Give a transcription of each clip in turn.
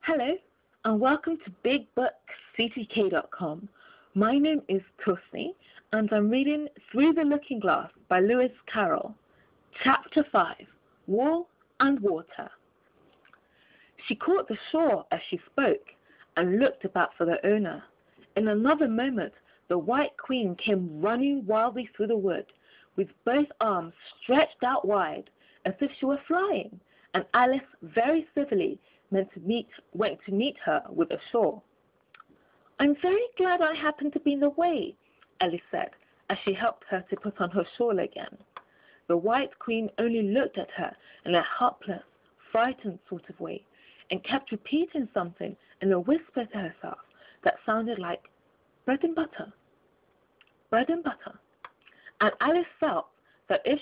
Hello, and welcome to BigBookCTK.com. My name is Tusney, and I'm reading Through the Looking Glass by Lewis Carroll, Chapter 5, War and Water. She caught the shore as she spoke and looked about for the owner. In another moment, the White Queen came running wildly through the wood, with both arms stretched out wide, as if she were flying, and Alice very civilly went to meet her with a shawl. "I'm very glad I happened to be in the way," Alice said, as she helped her to put on her shawl again. The White Queen only looked at her in a helpless, frightened sort of way, and kept repeating something in a whisper to herself that sounded like bread and butter, bread and butter. And Alice felt that if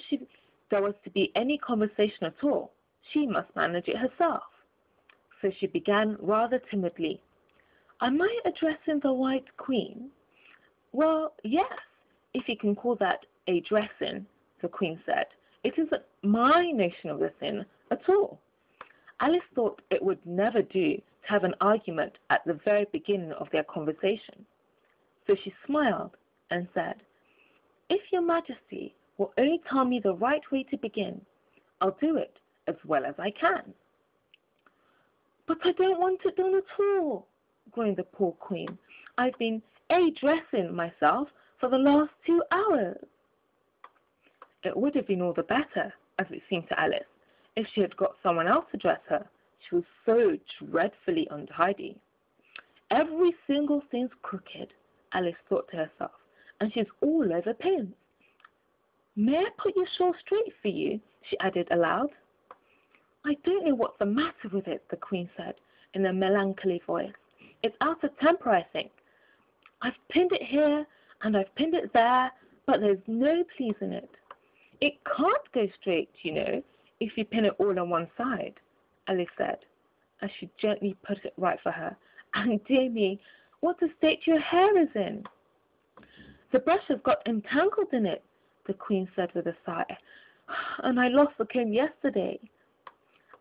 there was to be any conversation at all, she must manage it herself. So she began rather timidly. "Am I addressing the White Queen?" "Well, yes, if you can call that a dressing," the Queen said. "It isn't my notion of the thing at all." Alice thought it would never do to have an argument at the very beginning of their conversation. So she smiled and said, "If your Majesty will only tell me the right way to begin, I'll do it as well as I can." "But I don't want it done at all," groaned the poor Queen. "I've been dressing myself for the last 2 hours. It would have been all the better, as it seemed to Alice, if she had got someone else to dress her. She was so dreadfully untidy. "Every single thing's crooked," Alice thought to herself, "and she's all over pins. May I put your shawl straight for you?" she added aloud. "I don't know what's the matter with it," the Queen said in a melancholy voice. "It's out of temper, I think. I've pinned it here and I've pinned it there, but there's no pleasing it. It can't go straight, you know, if you pin it all on one side," Alice said, as she gently put it right for her. "And dear me, what a state your hair is in!" "The brush has got entangled in it," the Queen said with a sigh, "and I lost the comb yesterday."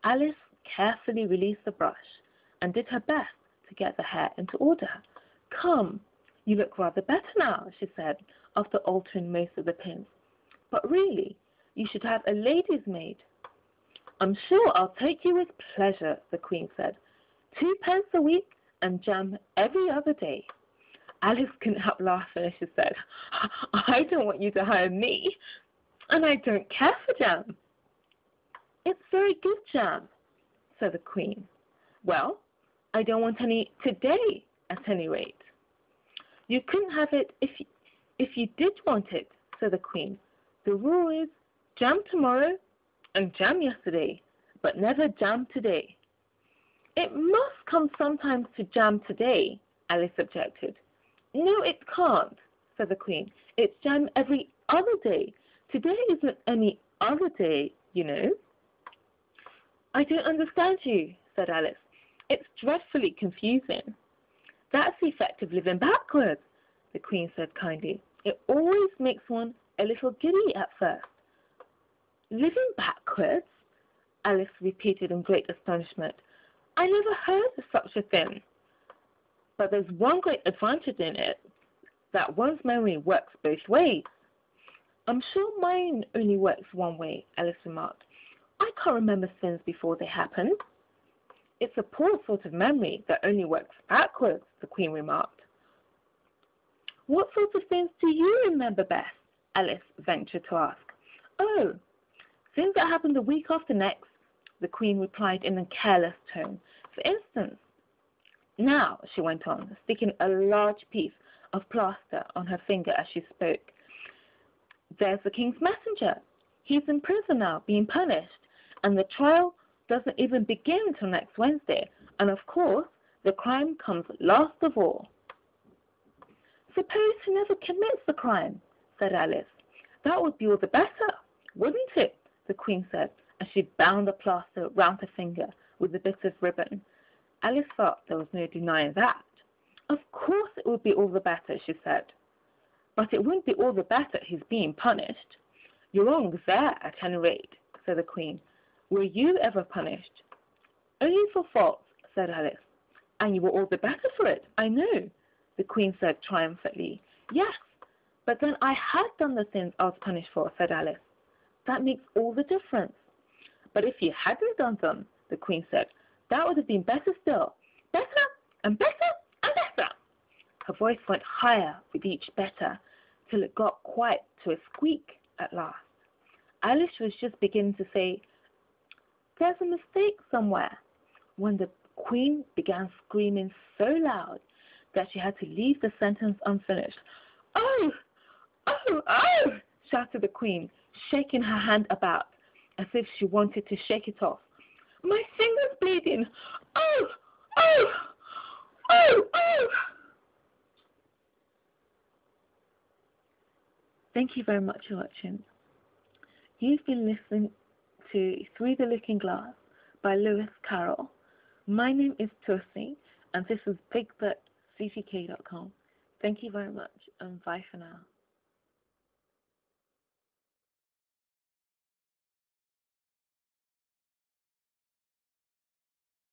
Alice carefully released the brush and did her best to get the hair into order. "Come, you look rather better now," she said, after altering most of the pins. "But really, you should have a lady's maid." "I'm sure I'll take you with pleasure," the Queen said. "2 pence a week and jam every other day." Alice couldn't help laughing as she said, "I don't want you to hire me, and I don't care for jam." "It's very good jam," said the Queen. "Well, I don't want any today, at any rate." "You couldn't have it if you did want it," said the Queen. "The rule is jam tomorrow and jam yesterday, but never jam today." "It must come sometimes to jam today," Alice objected. "No, it can't," said the Queen. "It's jam every other day. Today isn't any other day, you know." "I don't understand you," said Alice. "It's dreadfully confusing." "That's the effect of living backwards," the Queen said kindly. "It always makes one a little giddy at first." "Living backwards?" Alice repeated in great astonishment. "I never heard of such a thing." "But there's one great advantage in it, that one's memory works both ways." "I'm sure mine only works one way," Alice remarked. "I can't remember things before they happen." "It's a poor sort of memory that only works backwards," the Queen remarked. "What sort of things do you remember best?" Alice ventured to ask. "Oh, things that happened the week after next," the Queen replied in a careless tone. "For instance, now," she went on, sticking a large piece of plaster on her finger as she spoke, "there's the King's messenger. He's in prison now, being punished, and the trial doesn't even begin until next Wednesday, and of course the crime comes last of all." "Suppose he never commits the crime," said Alice. "That would be all the better, wouldn't it?" the Queen said, as she bound the plaster round her finger with a bit of ribbon. Alice felt there was no denying that. "Of course it would be all the better," she said. "But it wouldn't be all the better his being punished." "You're wrong there, at any rate," said the Queen. "Were you ever punished?" "Only for faults," said Alice. And you were all the better for it, I know, the Queen said triumphantly. Yes, but then I had done the things I was punished for, said Alice. That makes all the difference. But if you hadn't done them, the Queen said, that would have been better still. Better and better and better. Her voice went higher with each better, till it got quite to a squeak at last. Alice was just beginning to say, there's a mistake somewhere, when the Queen began screaming so loud that she had to leave the sentence unfinished. Oh, oh, oh, shouted the Queen, shaking her hand about as if she wanted to shake it off. My finger's bleeding. Oh, oh, oh, oh. Thank you very much for watching. You've been listening to Through the Looking Glass by Lewis Carroll. My name is Tosi, and this is BigBookCCK.com. Thank you very much, and bye for now.